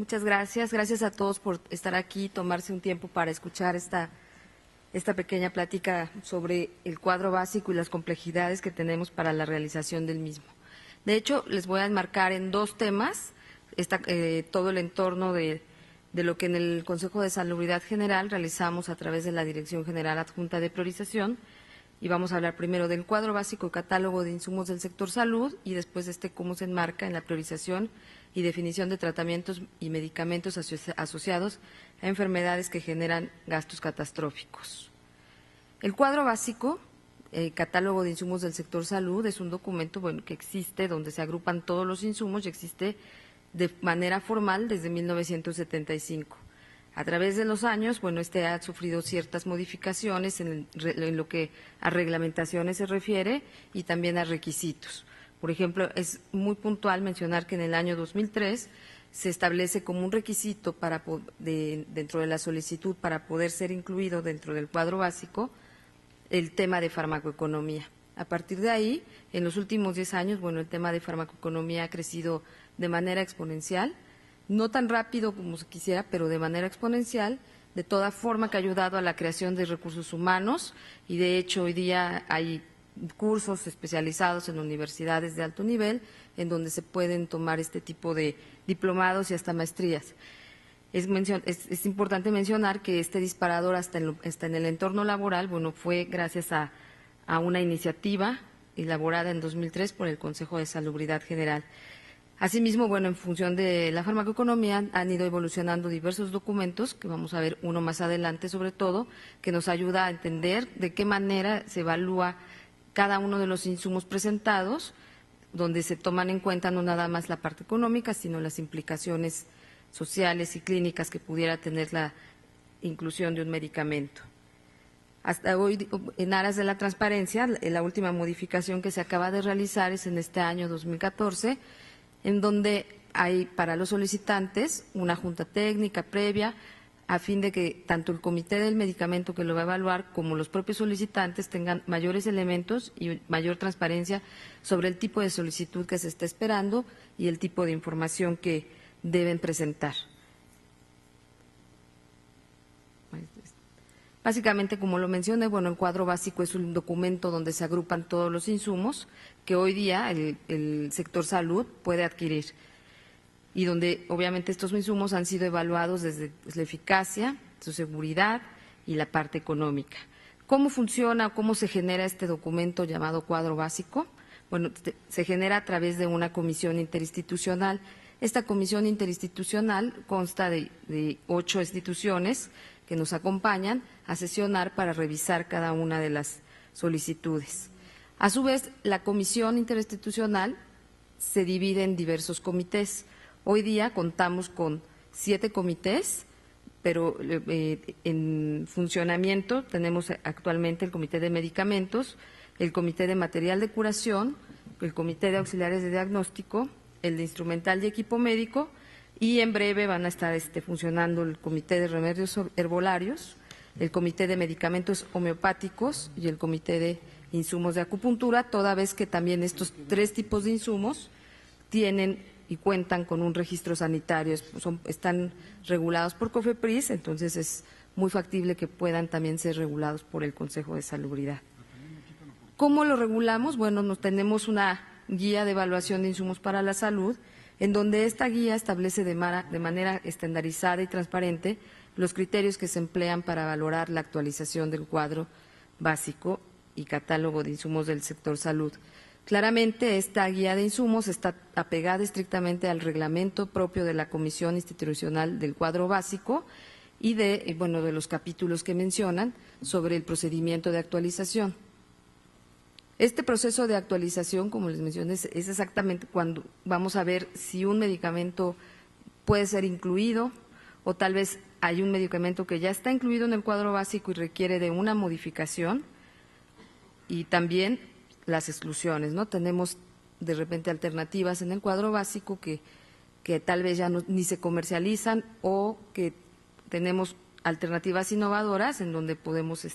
Muchas gracias. Gracias a todos por estar aquí, tomarse un tiempo para escuchar esta pequeña plática sobre el cuadro básico y las complejidades que tenemos para la realización del mismo. De hecho, les voy a enmarcar en dos temas todo el entorno de lo que en el Consejo de Salubridad General realizamos a través de la Dirección General Adjunta de Priorización. Y vamos a hablar primero del cuadro básico y catálogo de insumos del sector salud y después cómo se enmarca en la priorización y definición de tratamientos y medicamentos asociados a enfermedades que generan gastos catastróficos. El cuadro básico, catálogo de insumos del sector salud, es un documento que existe donde se agrupan todos los insumos y existe de manera formal desde 1975. A través de los años, ha sufrido ciertas modificaciones en lo que a reglamentaciones se refiere y también a requisitos. Por ejemplo, es muy puntual mencionar que en el año 2003 se establece como un requisito dentro de la solicitud para poder ser incluido dentro del cuadro básico el tema de farmacoeconomía. A partir de ahí, en los últimos 10 años, el tema de farmacoeconomía ha crecido de manera exponencial, no tan rápido como se quisiera, pero de manera exponencial, de toda forma que ha ayudado a la creación de recursos humanos y de hecho hoy día hay cursos especializados en universidades de alto nivel en donde se pueden tomar este tipo de diplomados y hasta maestrías. Es importante mencionar que este disparador hasta en el entorno laboral, fue gracias a una iniciativa elaborada en 2003 por el Consejo de Salubridad General. Asimismo, en función de la farmacoeconomía han ido evolucionando diversos documentos, que vamos a ver uno más adelante sobre todo, que nos ayuda a entender de qué manera se evalúa cada uno de los insumos presentados, donde se toman en cuenta no nada más la parte económica, sino las implicaciones sociales y clínicas que pudiera tener la inclusión de un medicamento. Hasta hoy, en aras de la transparencia, la última modificación que se acaba de realizar es en este año 2014, en donde hay para los solicitantes una junta técnica previa a fin de que tanto el comité del medicamento que lo va a evaluar como los propios solicitantes tengan mayores elementos y mayor transparencia sobre el tipo de solicitud que se está esperando y el tipo de información que deben presentar. Básicamente, como lo mencioné, el cuadro básico es un documento donde se agrupan todos los insumos que hoy día el sector salud puede adquirir y donde obviamente estos insumos han sido evaluados desde la eficacia, su seguridad y la parte económica. ¿Cómo funciona o cómo se genera este documento llamado cuadro básico? Se genera a través de una comisión interinstitucional. Esta comisión interinstitucional consta de 8 instituciones que nos acompañan a sesionar para revisar cada una de las solicitudes. A su vez, la comisión interinstitucional se divide en diversos comités. Hoy día contamos con 7 comités, pero en funcionamiento tenemos actualmente el Comité de Medicamentos, el Comité de Material de Curación, el Comité de Auxiliares de Diagnóstico, el de Instrumental y Equipo Médico, y en breve van a estar funcionando el Comité de Remedios Herbolarios, el Comité de Medicamentos Homeopáticos y el Comité de Insumos de Acupuntura, toda vez que también estos 3 tipos de insumos tienen y cuentan con un registro sanitario, están regulados por COFEPRIS, entonces es muy factible que puedan también ser regulados por el Consejo de Salubridad. ¿Cómo lo regulamos? Tenemos una guía de evaluación de insumos para la salud, en donde esta guía establece de manera estandarizada y transparente los criterios que se emplean para valorar la actualización del cuadro básico y catálogo de insumos del sector salud. Claramente, esta guía de insumos está apegada estrictamente al reglamento propio de la Comisión Institucional del Cuadro Básico y de los capítulos que mencionan sobre el procedimiento de actualización. Este proceso de actualización, como les mencioné, es exactamente cuando vamos a ver si un medicamento puede ser incluido o tal vez hay un medicamento que ya está incluido en el cuadro básico y requiere de una modificación, y también las exclusiones, ¿no? Tenemos de repente alternativas en el cuadro básico que tal vez ya ni se comercializan o que tenemos alternativas innovadoras en donde podemos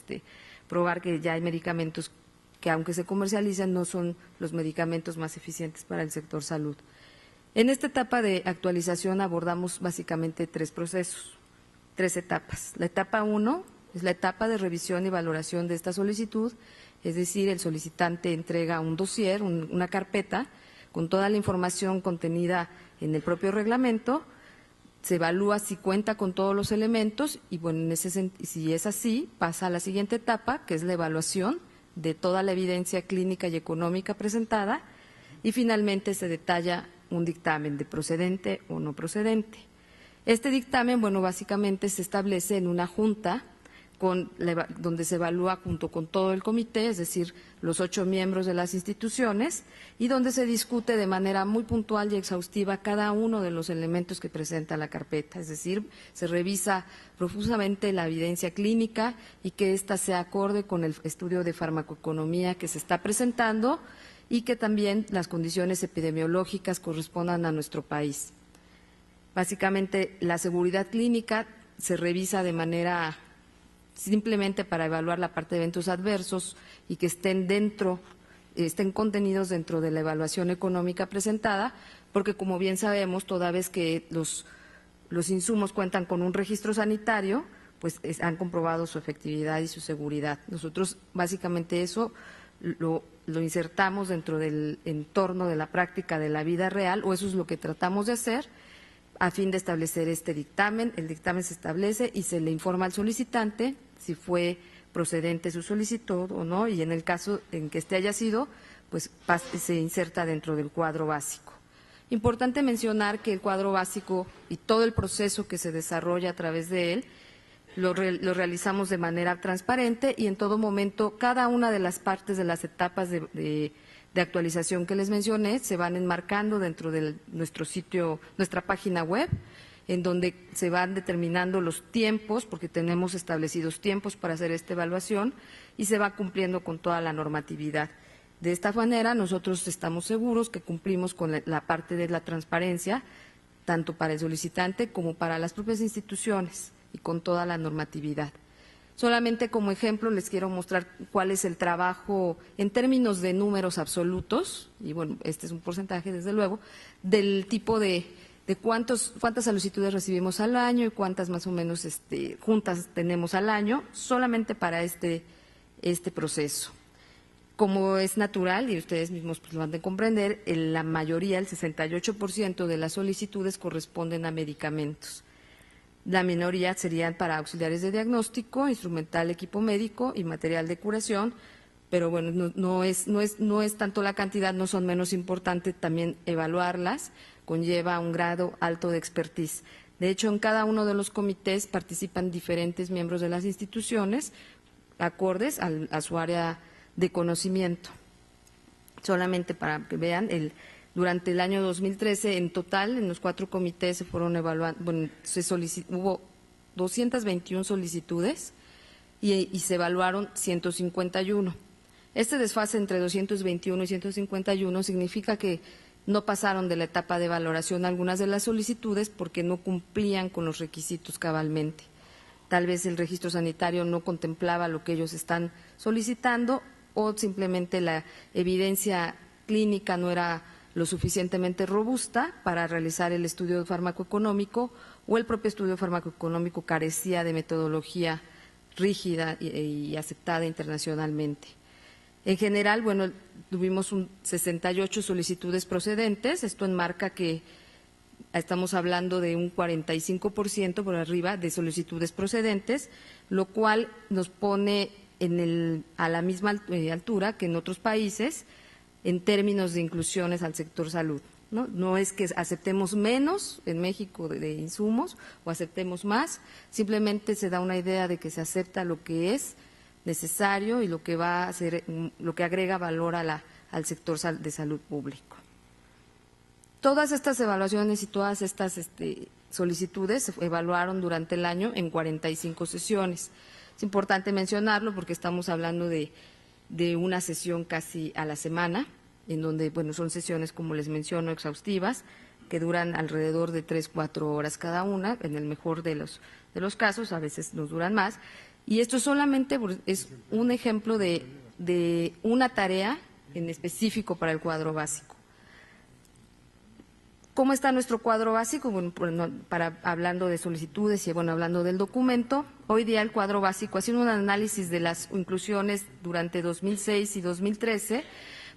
probar que ya hay medicamentos que aunque se comercializan no son los medicamentos más eficientes para el sector salud. En esta etapa de actualización abordamos básicamente 3 procesos, 3 etapas. La etapa 1 es la etapa de revisión y valoración de esta solicitud, es decir, el solicitante entrega un dossier, una carpeta, con toda la información contenida en el propio reglamento, se evalúa si cuenta con todos los elementos y, bueno, si es así, pasa a la siguiente etapa, que es la evaluación de toda la evidencia clínica y económica presentada y finalmente se detalla un dictamen de procedente o no procedente. Este dictamen, bueno, básicamente se establece en una junta donde se evalúa junto con todo el comité, es decir, los 8 miembros de las instituciones, y donde se discute de manera muy puntual y exhaustiva cada uno de los elementos que presenta la carpeta, es decir, se revisa profusamente la evidencia clínica y que ésta sea acorde con el estudio de farmacoeconomía que se está presentando y que también las condiciones epidemiológicas correspondan a nuestro país. Básicamente, la seguridad clínica se revisa de manera simplemente para evaluar la parte de eventos adversos y que estén contenidos dentro de la evaluación económica presentada, porque como bien sabemos, toda vez que los insumos cuentan con un registro sanitario, pues han comprobado su efectividad y su seguridad. Nosotros básicamente eso lo insertamos dentro del entorno de la práctica de la vida real, o eso es lo que tratamos de hacer, a fin de establecer este dictamen. El dictamen se establece y se le informa al solicitante si fue procedente su solicitud o no, y en el caso en que haya sido, pues se inserta dentro del cuadro básico. Importante mencionar que el cuadro básico y todo el proceso que se desarrolla a través de él lo realizamos de manera transparente y en todo momento cada una de las partes de las etapas de actualización que les mencioné se van enmarcando dentro de nuestro sitio, nuestra página web, en donde se van determinando los tiempos, porque tenemos establecidos tiempos para hacer esta evaluación y se va cumpliendo con toda la normatividad. De esta manera, nosotros estamos seguros que cumplimos con la parte de la transparencia, tanto para el solicitante como para las propias instituciones y con toda la normatividad. Solamente como ejemplo les quiero mostrar cuál es el trabajo en términos de números absolutos, y bueno, este es un porcentaje desde luego, del tipo de cuántas solicitudes recibimos al año y cuántas más o menos juntas tenemos al año, solamente para este proceso. Como es natural, y ustedes mismos pues lo han de comprender, la mayoría, el 68% de las solicitudes corresponden a medicamentos. La minoría serían para auxiliares de diagnóstico, instrumental, equipo médico y material de curación, pero bueno, no es tanto la cantidad, no son menos importantes, también evaluarlas conlleva un grado alto de expertise. De hecho, en cada uno de los comités participan diferentes miembros de las instituciones, acordes a su área de conocimiento. Solamente para que vean, durante el año 2013, en total, en los 4 comités se fueron evaluando, bueno, hubo 221 solicitudes y se evaluaron 151. Este desfase entre 221 y 151 significa que no pasaron de la etapa de valoración algunas de las solicitudes porque no cumplían con los requisitos cabalmente. Tal vez el registro sanitario no contemplaba lo que ellos están solicitando o simplemente la evidencia clínica no era lo suficientemente robusta para realizar el estudio farmacoeconómico o el propio estudio farmacoeconómico carecía de metodología rígida y aceptada internacionalmente. En general, bueno, tuvimos 68 solicitudes procedentes, esto enmarca que estamos hablando de un 45% por arriba de solicitudes procedentes, lo cual nos pone a la misma altura que en otros países en términos de inclusiones al sector salud. No es que aceptemos menos en México de insumos o aceptemos más, simplemente se da una idea de que se acepta lo que es necesario y lo que va a hacer, lo que agrega valor al sector de salud público. Todas estas evaluaciones y todas estas solicitudes se evaluaron durante el año en 45 sesiones. Es importante mencionarlo porque estamos hablando de una sesión casi a la semana, en donde, bueno, son sesiones, como les menciono, exhaustivas, que duran alrededor de 3-4 horas cada una, en el mejor de los casos, a veces nos duran más. Y esto solamente es un ejemplo de una tarea en específico para el cuadro básico. ¿Cómo está nuestro cuadro básico? Bueno, hablando de solicitudes y hablando del documento, hoy día el cuadro básico, haciendo un análisis de las inclusiones durante 2006 y 2013,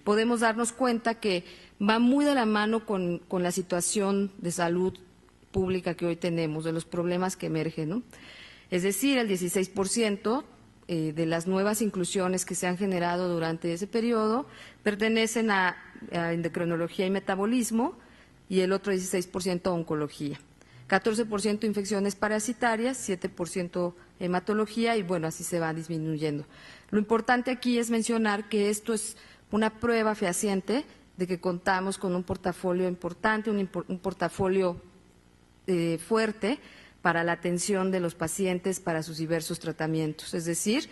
podemos darnos cuenta que va muy de la mano con la situación de salud pública que hoy tenemos, de los problemas que emergen, ¿no? Es decir, el 16% de las nuevas inclusiones que se han generado durante ese periodo pertenecen a endocrinología y metabolismo, y el otro 16% a oncología. 14% infecciones parasitarias, 7% hematología y así se va disminuyendo. Lo importante aquí es mencionar que esto es una prueba fehaciente de que contamos con un portafolio importante, un portafolio fuerte para la atención de los pacientes para sus diversos tratamientos. Es decir,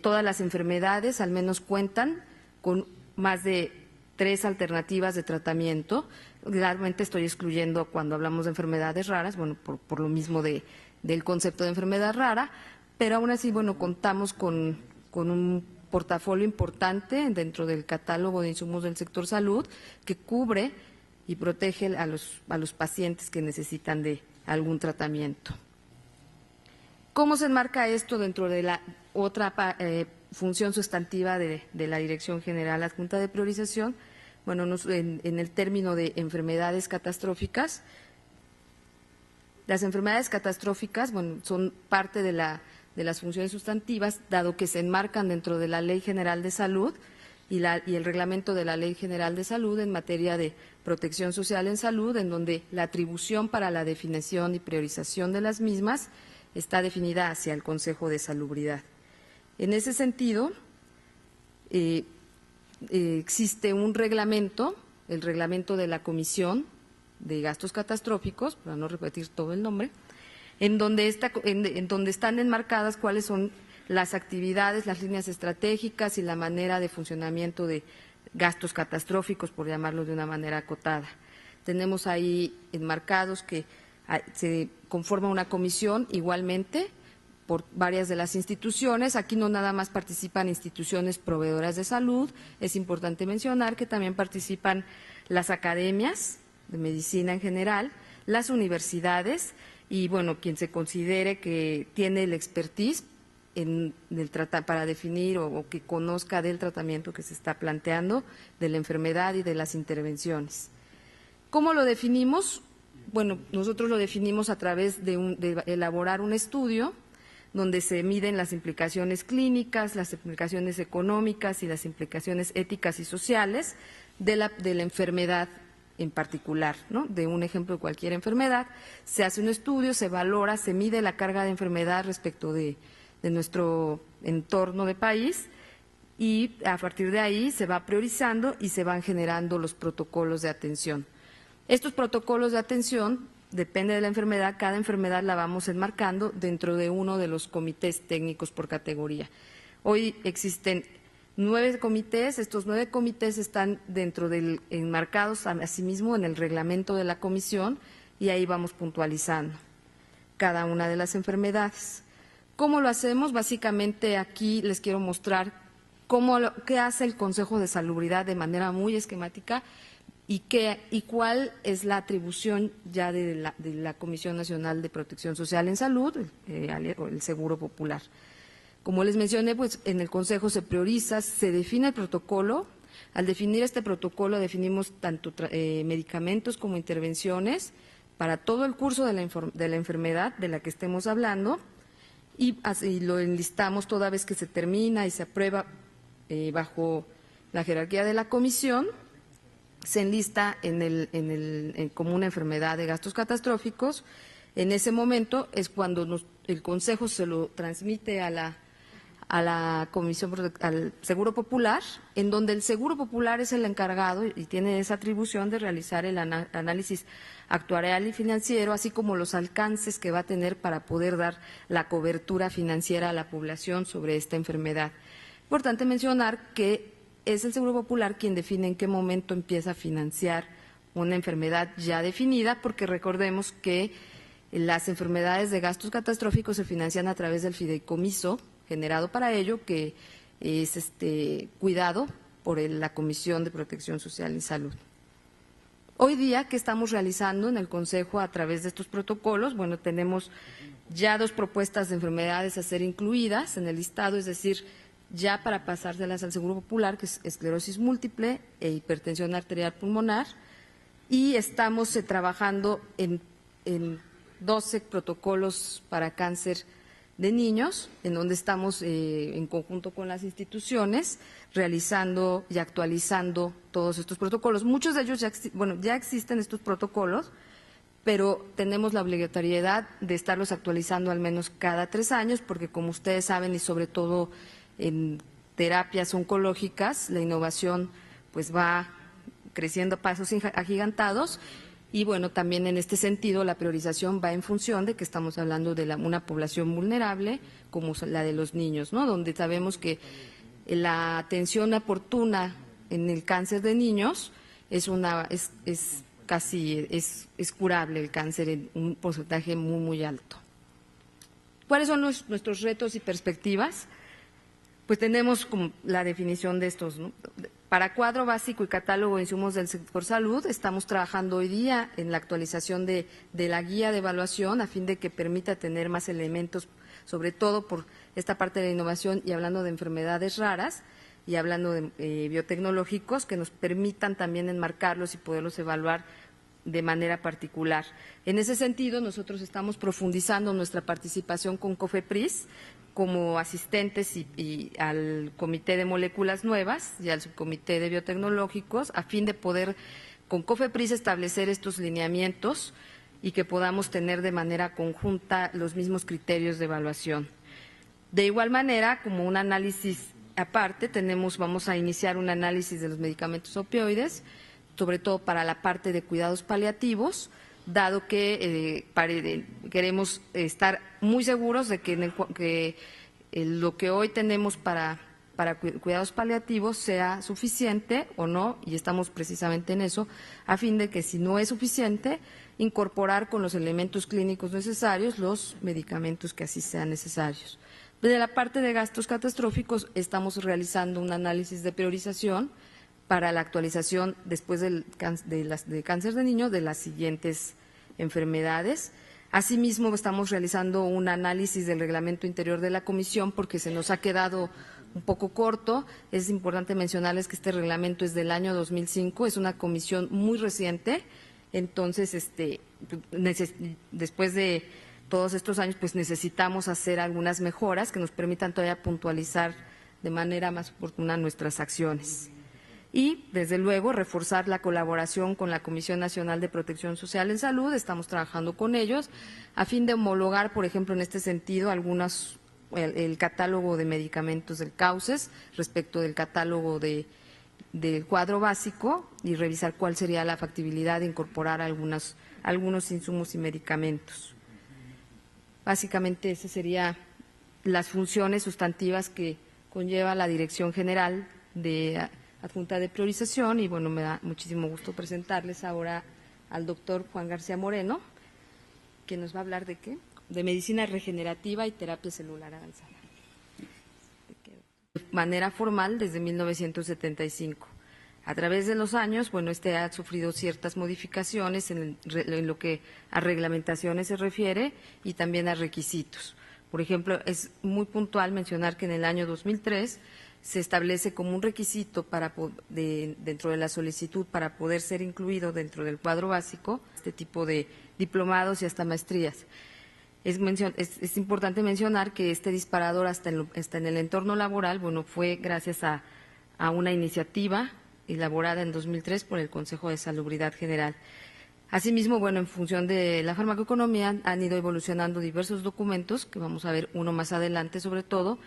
todas las enfermedades al menos cuentan con más de 3 alternativas de tratamiento. Realmente estoy excluyendo cuando hablamos de enfermedades raras, por lo mismo del concepto de enfermedad rara, pero aún así, contamos con un portafolio importante dentro del catálogo de insumos del sector salud que cubre y protege a los pacientes que necesitan de algún tratamiento. ¿Cómo se enmarca esto dentro de la otra función sustantiva de la Dirección General Adjunta de Priorización? En el término de enfermedades catastróficas, las enfermedades catastróficas son parte de las funciones sustantivas, dado que se enmarcan dentro de la Ley General de Salud y el reglamento de la Ley General de Salud en materia de protección social en salud, en donde la atribución para la definición y priorización de las mismas está definida hacia el Consejo de Salubridad. En ese sentido, existe un reglamento, el reglamento de la Comisión de Gastos Catastróficos, para no repetir todo el nombre, en donde están enmarcadas cuáles son las actividades, las líneas estratégicas y la manera de funcionamiento de gastos catastróficos, por llamarlo de una manera acotada. Tenemos ahí enmarcados que se conforma una comisión igualmente por varias de las instituciones. Aquí no nada más participan instituciones proveedoras de salud, es importante mencionar que también participan las academias de medicina en general, las universidades y, quien se considere que tiene el expertise para definir o que conozca del tratamiento que se está planteando, de la enfermedad y de las intervenciones. ¿Cómo lo definimos? Nosotros lo definimos a través de elaborar un estudio donde se miden las implicaciones clínicas, las implicaciones económicas y las implicaciones éticas y sociales de la enfermedad en particular, ¿no? De un ejemplo de cualquier enfermedad. Se hace un estudio, se valora, se mide la carga de enfermedad respecto de nuestro entorno de país y a partir de ahí se va priorizando y se van generando los protocolos de atención. Estos protocolos de atención depende de la enfermedad, cada enfermedad la vamos enmarcando dentro de uno de los comités técnicos por categoría. Hoy existen 9 comités, estos 9 comités están enmarcados asimismo en el reglamento de la comisión y ahí vamos puntualizando cada una de las enfermedades. ¿Cómo lo hacemos? Básicamente aquí les quiero mostrar qué hace el Consejo de Salubridad de manera muy esquemática y cuál es la atribución ya de la Comisión Nacional de Protección Social en Salud, el Seguro Popular. Como les mencioné, en el Consejo se prioriza, se define el protocolo. Al definir este protocolo definimos tanto medicamentos como intervenciones para todo el curso de la enfermedad de la que estemos hablando y así lo enlistamos toda vez que se termina y se aprueba bajo la jerarquía de la comisión. Se enlista como una enfermedad de gastos catastróficos. En ese momento es cuando el Consejo se lo transmite a la Comisión, al Seguro Popular, en donde el Seguro Popular es el encargado y tiene esa atribución de realizar el análisis actuarial y financiero, así como los alcances que va a tener para poder dar la cobertura financiera a la población sobre esta enfermedad. Importante mencionar que es el Seguro Popular quien define en qué momento empieza a financiar una enfermedad ya definida, porque recordemos que las enfermedades de gastos catastróficos se financian a través del fideicomiso generado para ello, que es cuidado por la Comisión de Protección Social y Salud. Hoy día, ¿qué estamos realizando en el Consejo a través de estos protocolos? Bueno, tenemos ya 2 propuestas de enfermedades a ser incluidas en el listado, es decir, ya para pasárselas al Seguro Popular, que es esclerosis múltiple e hipertensión arterial pulmonar, y estamos trabajando en 12 protocolos para cáncer de niños, en donde estamos en conjunto con las instituciones realizando y actualizando todos estos protocolos. Muchos de ellos ya existen estos protocolos, pero tenemos la obligatoriedad de estarlos actualizando al menos cada 3 años, porque como ustedes saben, y sobre todo en terapias oncológicas, la innovación pues va creciendo a pasos agigantados. Y bueno, también en este sentido la priorización va en función de que estamos hablando de una población vulnerable como la de los niños, ¿no? Donde sabemos que la atención oportuna en el cáncer de niños es curable el cáncer en un porcentaje muy, muy alto. ¿Cuáles son nuestros retos y perspectivas? Pues tenemos como la definición de estos, ¿no? Para cuadro básico y catálogo de insumos del sector salud, estamos trabajando hoy día en la actualización de la guía de evaluación a fin de que permita tener más elementos, sobre todo por esta parte de la innovación y hablando de enfermedades raras y hablando de biotecnológicos que nos permitan también enmarcarlos y poderlos evaluar de manera particular. En ese sentido, nosotros estamos profundizando nuestra participación con COFEPRIS como asistentes y al Comité de Moléculas Nuevas y al Subcomité de Biotecnológicos, a fin de poder con COFEPRIS establecer estos lineamientos y que podamos tener de manera conjunta los mismos criterios de evaluación. De igual manera, como un análisis aparte, vamos a iniciar un análisis de los medicamentos opioides, sobre todo para la parte de cuidados paliativos, dado que queremos estar muy seguros de que lo que hoy tenemos para cuidados paliativos sea suficiente o no, y estamos precisamente en eso, a fin de que si no es suficiente, incorporar con los elementos clínicos necesarios los medicamentos que así sean necesarios. De la parte de gastos catastróficos, estamos realizando un análisis de priorización para la actualización después de cáncer de niño de las siguientes enfermedades. Asimismo, estamos realizando un análisis del reglamento interior de la comisión porque se nos ha quedado un poco corto. Es importante mencionarles que este reglamento es del año 2005, es una comisión muy reciente, entonces después de todos estos años pues necesitamos hacer algunas mejoras que nos permitan todavía puntualizar de manera más oportuna nuestras acciones. Y, desde luego, reforzar la colaboración con la Comisión Nacional de Protección Social en Salud. Estamos trabajando con ellos a fin de homologar, por ejemplo, en este sentido, el catálogo de medicamentos del CAUCES respecto del catálogo del cuadro básico y revisar cuál sería la factibilidad de incorporar algunos insumos y medicamentos. Básicamente, esas serían las funciones sustantivas que conlleva la Dirección General de Adjunta de Priorización, y bueno, me da muchísimo gusto presentarles ahora al doctor Juan García Moreno, que nos va a hablar de ¿qué? De medicina regenerativa y terapia celular avanzada. De manera formal desde 1975. A través de los años, bueno, ha sufrido ciertas modificaciones en lo que a reglamentaciones se refiere y también a requisitos. Por ejemplo, es muy puntual mencionar que en el año 2003 se establece como un requisito dentro de la solicitud para poder ser incluido dentro del cuadro básico este tipo de diplomados y hasta maestrías. Es importante mencionar que este disparador hasta en el entorno laboral, bueno, fue gracias a una iniciativa elaborada en 2003 por el Consejo de Salubridad General. Asimismo, bueno, en función de la farmacoeconomía han ido evolucionando diversos documentos, que vamos a ver uno más adelante sobre todo,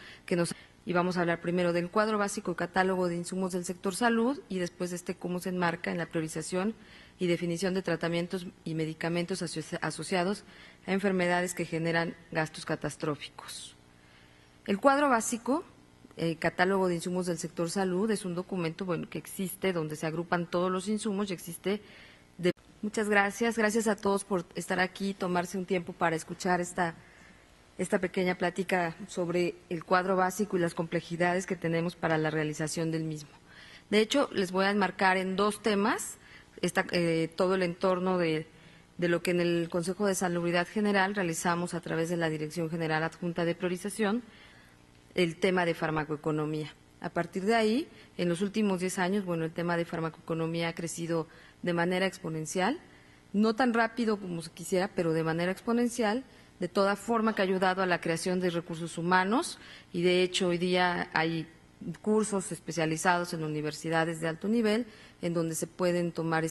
y vamos a hablar primero del cuadro básico y catálogo de insumos del sector salud y después de cómo se enmarca en la priorización y definición de tratamientos y medicamentos asociados a enfermedades que generan gastos catastróficos. El cuadro básico, catálogo de insumos del sector salud, es un documento que existe donde se agrupan todos los insumos y existe. Muchas gracias. Gracias a todos por estar aquí y tomarse un tiempo para escuchar esta pequeña plática sobre el cuadro básico y las complejidades que tenemos para la realización del mismo. De hecho, les voy a enmarcar en 2 temas todo el entorno de lo que en el Consejo de Salubridad General realizamos a través de la Dirección General Adjunta de Priorización, el tema de farmacoeconomía. A partir de ahí, en los últimos 10 años, bueno, el tema de farmacoeconomía ha crecido de manera exponencial, no tan rápido como se quisiera, pero de manera exponencial, de toda forma que ha ayudado a la creación de recursos humanos y, de hecho, hoy día hay cursos especializados en universidades de alto nivel en donde se pueden tomar